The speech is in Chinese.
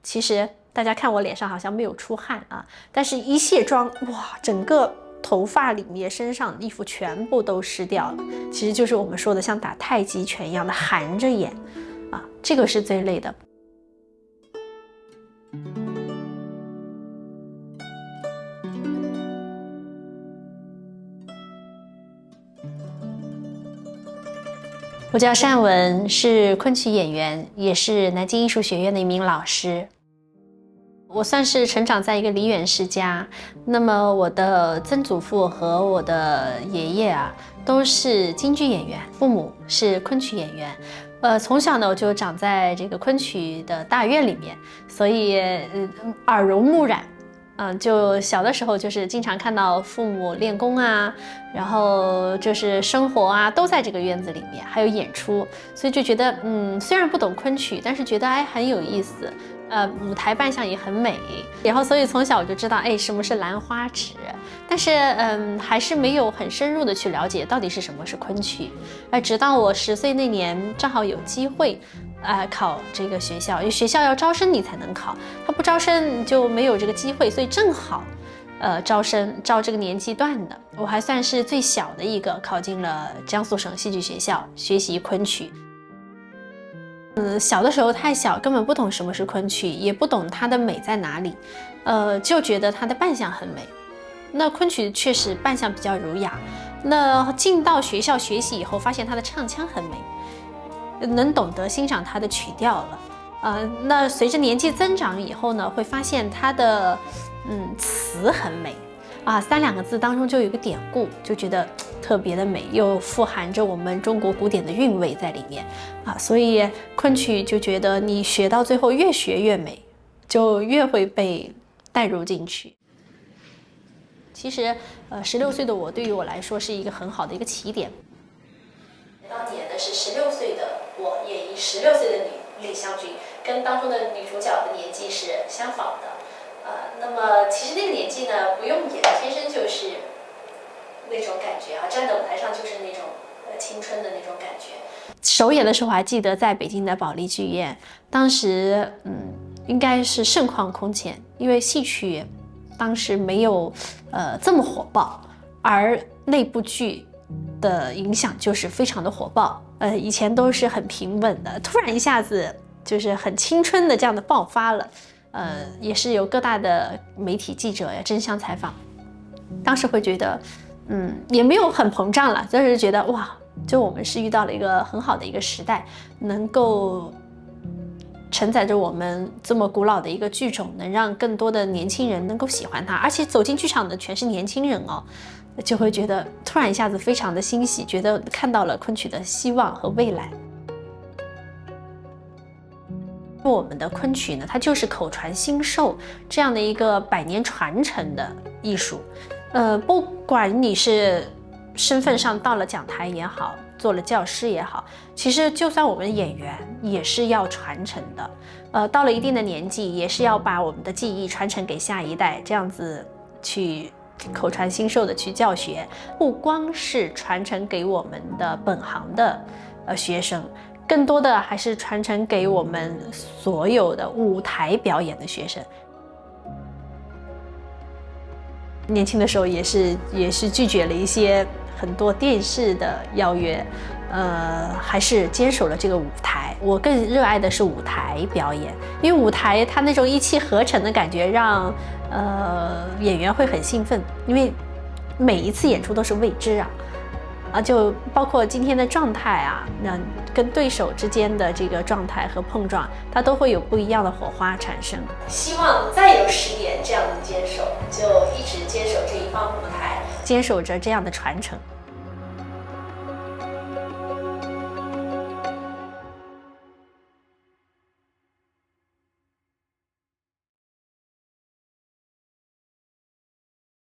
其实大家看我脸上好像没有出汗啊，但是一卸妆，哇，整个头发里面、身上衣服全部都湿掉了。其实就是我们说的像打太极拳一样的含着演啊，这个是最累的。我叫单文，是昆曲演员，也是南京艺术学院的一名老师。我算是成长在一个梨园世家，那么我的曾祖父和我的爷爷啊，都是京剧演员，父母是昆曲演员。从小呢我就长在这个昆曲的大院里面，所以耳濡目染。就小的时候就是经常看到父母练功啊，然后就是生活啊，都在这个院子里面，还有演出，所以就觉得虽然不懂昆曲，但是觉得很有意思，舞台扮相也很美，然后所以从小我就知道什么是兰花指，但是还是没有很深入的去了解到底是什么是昆曲，直到我10岁那年正好有机会。考这个学校，因为学校要招生你才能考，他不招生就没有这个机会，所以正好，招生招这个年纪段的，我还算是最小的一个考进了江苏省戏剧学校学习昆曲。小的时候太小，根本不懂什么是昆曲，也不懂它的美在哪里，就觉得它的扮相很美。那昆曲确实扮相比较儒雅，那进到学校学习以后，发现它的唱腔很美。能懂得欣赏它的曲调了，那随着年纪增长以后呢，会发现它的词很美啊，3两个字当中就有一个典故，就觉得特别的美，又富含着我们中国古典的韵味在里面啊，所以昆曲就觉得你学到最后越学越美，就越会被带入进去。其实16岁的我对于我来说是一个很好的一个起点。当年的是16岁的我演绎16岁的李香君，跟当中的女主角的年纪是相仿的。那么其实那个年纪呢，不用演，天生就是那种感觉啊，站在舞台上就是那种青春的那种感觉。首演的时候还记得在北京的保利剧院，当时应该是盛况空前，因为戏曲当时没有这么火爆，而那部剧的影响就是非常的火爆，以前都是很平稳的，突然一下子就是很青春的这样的爆发了，也是有各大的媒体记者呀争相采访，当时会觉得，也没有很膨胀了，就是觉得哇，就我们是遇到了一个很好的一个时代，能够承载着我们这么古老的一个剧种，能让更多的年轻人能够喜欢它，而且走进剧场的全是年轻人哦。就会觉得突然一下子非常的欣喜，觉得看到了昆曲的希望和未来。我们的昆曲呢，它就是口传心授这样的一个100年传承的艺术。不管你是身份上到了讲台也好，做了教师也好，其实就算我们演员也是要传承的。到了一定的年纪，也是要把我们的技艺传承给下一代，这样子去口传心授的去教学，不光是传承给我们的本行的学生，更多的还是传承给我们所有的舞台表演的学生。年轻的时候也是拒绝了一些很多电视的邀约，还是坚守了这个舞台。我更热爱的是舞台表演，因为舞台它那种一气呵成的感觉让演员会很兴奋，因为每一次演出都是未知啊，就包括今天的状态啊，那跟对手之间的这个状态和碰撞，它都会有不一样的火花产生。希望再有10年这样的坚守，就一直坚守这一方舞台，坚守着这样的传承。